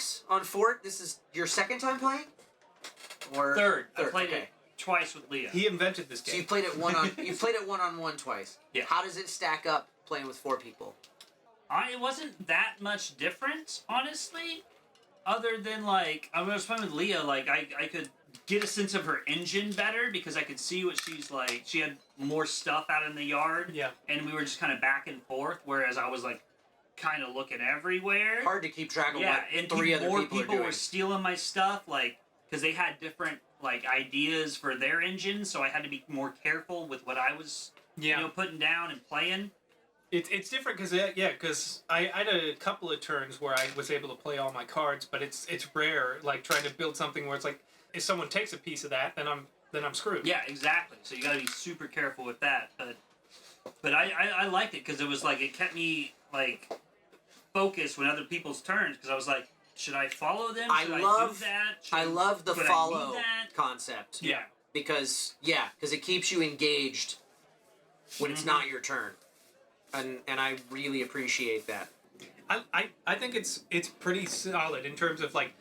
books on Fort. This is your second time playing? Or Third. I played it twice with Leah. He invented this game. So you played it one-on-one twice. Yeah. How does it stack up playing with 4 people? It wasn't that much different, honestly. Other than, like, I was playing with Leah, like, I could get a sense of her engine better because I could see what she's like. She had more stuff out in the yard. Yeah. And we were just kind of back and forth, whereas I was, like, kind of looking everywhere. Hard to keep track of what and 3 other more people are doing. were stealing my stuff, like, because they had different, like, ideas for their engine, so I had to be more careful with what I was, putting down and playing. It's different because I had a couple of turns where I was able to play all my cards, but it's rare, like, trying to build something where it's like, if someone takes a piece of that, then I'm screwed. Yeah, exactly. So you got to be super careful with that. But I liked it because it was like, it kept me, like, focused when other people's turns, because I was like, should I follow them? Should I do that? I love the follow concept. Yeah. Because it keeps you engaged when it's not your turn. And I really appreciate that. I think it's pretty solid in terms of, like,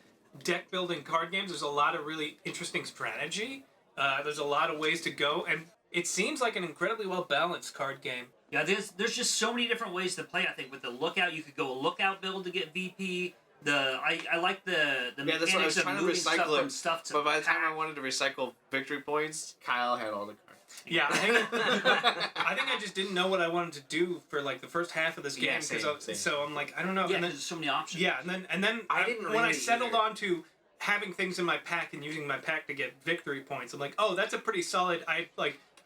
deck building card games. There's a lot of really interesting strategy. There's a lot of ways to go, and it seems like an incredibly well balanced card game. Yeah, there's just so many different ways to play. I think with the lookout, you could go a lookout build to get VP. I like the mechanics of moving stuff from stuff to. But by the time I wanted to recycle victory points, Kyle had all the cards. Yeah, I think I just didn't know what I wanted to do for, like, the first half of this game, so I'm like, I don't know. Yeah, and then, there's so many options. Yeah, and then when I settled on to having things in my pack and using my pack to get victory points, I'm like, oh, that's a pretty solid. I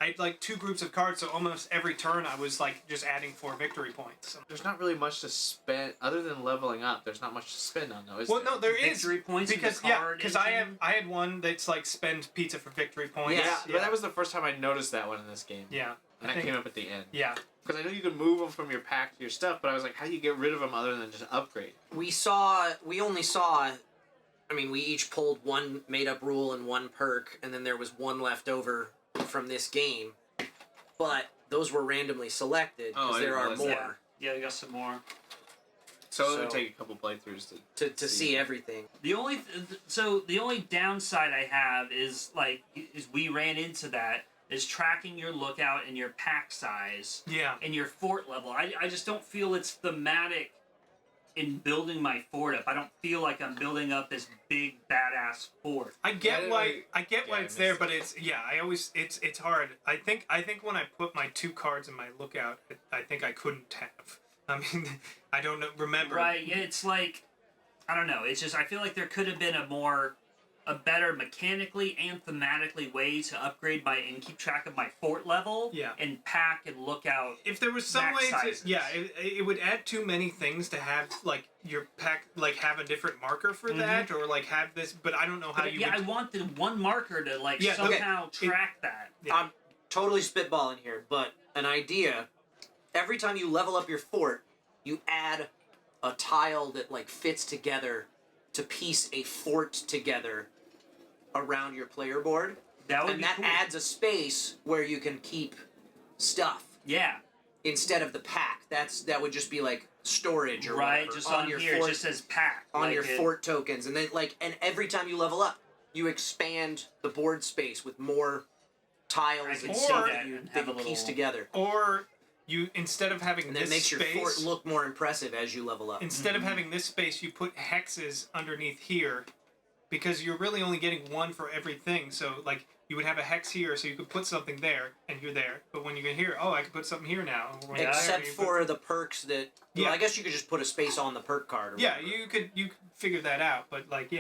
had 2 groups of cards, so almost every turn I was, like, just adding 4 victory points. So. There's not really much to spend other than leveling up. There's not much to spend on those. Well, no, there is victory points because I had one that's like spend pizza for victory points. Yeah, but that was the first time I noticed that one in this game. Yeah, and that came up at the end. Yeah, because I know you can move them from your pack to your stuff, but I was like, how do you get rid of them other than just upgrade? We only saw. I mean, we each pulled 1 made-up rule and 1 perk, and then there was 1 left over from this game. But those were randomly selected because there are more. Yeah, we got some more. So it'll take a couple playthroughs to see everything. The only downside I have is we ran into that is tracking your lookout and your pack size. Yeah. And your fort level. I just don't feel it's thematic in building my fort up. I don't feel like I'm building up this big badass fort. I get why it's there, but it's hard. I think when I put my 2 cards in my lookout, I think I couldn't have. I mean, I don't remember. Right, yeah, it's like, I don't know. It's just, I feel like there could have been a better mechanically and thematically way to upgrade and keep track of my fort level. Yeah. And pack and lookout. If there was some way to, it would add too many things to have, like, your pack, like, have a different marker for that, or, like, have this, but I don't know how you would. I want the 1 marker to, like, somehow track that. Yeah. I'm totally spitballing here, but an idea, every time you level up your fort, you add a tile that, like, fits together to piece a fort together around your player board. That would be that cool. adds a space where you can keep stuff. Yeah. Instead of the pack. That would just be like storage or right, whatever. Just on your here, fort, it just says pack. On your fort tokens. And then and every time you level up, you expand the board space with more tiles and stuff that you piece together. Or you, instead of having and this makes space, your fort look more impressive as you level up. Instead of having this space, you put hexes underneath here, because you're really only getting 1 for everything. So, like, you would have a hex here, so you could put something there, and you're there. But when you get here, I could put something here now. Except for the perks that... Well, I guess you could just put a space on the perk card. Or whatever. You could figure that out, but, like,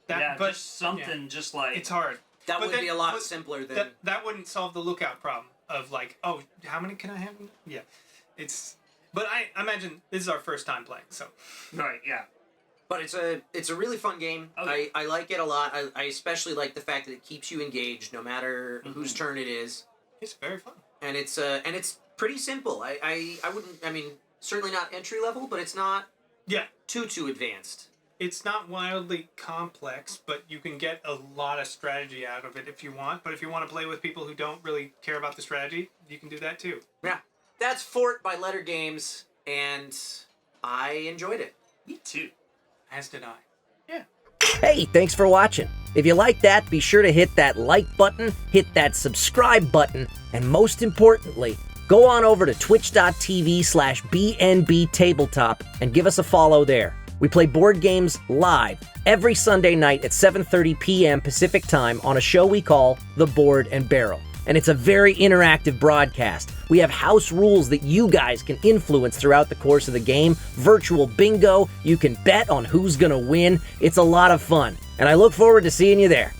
but just something just like... It's hard. That would be a lot simpler than... That wouldn't solve the lookout problem of, like, how many can I have? Yeah. But I imagine this is our first time playing, so... Right, yeah. But it's a really fun game. Okay. I like it a lot. I especially like the fact that it keeps you engaged no matter whose turn it is. It's very fun. And it's pretty simple. I wouldn't, I mean, certainly not entry level, but it's not too advanced. It's not wildly complex, but you can get a lot of strategy out of it if you want. But if you want to play with people who don't really care about the strategy, you can do that too. Yeah. That's Fort by Letter Games, and I enjoyed it. Me too. As did I. Hey, thanks for watching. If you like that, be sure to hit that like button, hit that subscribe button, and most importantly, go on over to twitch.tv/BNB Tabletop and give us a follow there. We play board games live every Sunday night at 7:30 p.m. Pacific Time on a show we call The Board and Barrel. And it's a very interactive broadcast. We have house rules that you guys can influence throughout the course of the game, virtual bingo, you can bet on who's gonna win. It's a lot of fun, and I look forward to seeing you there.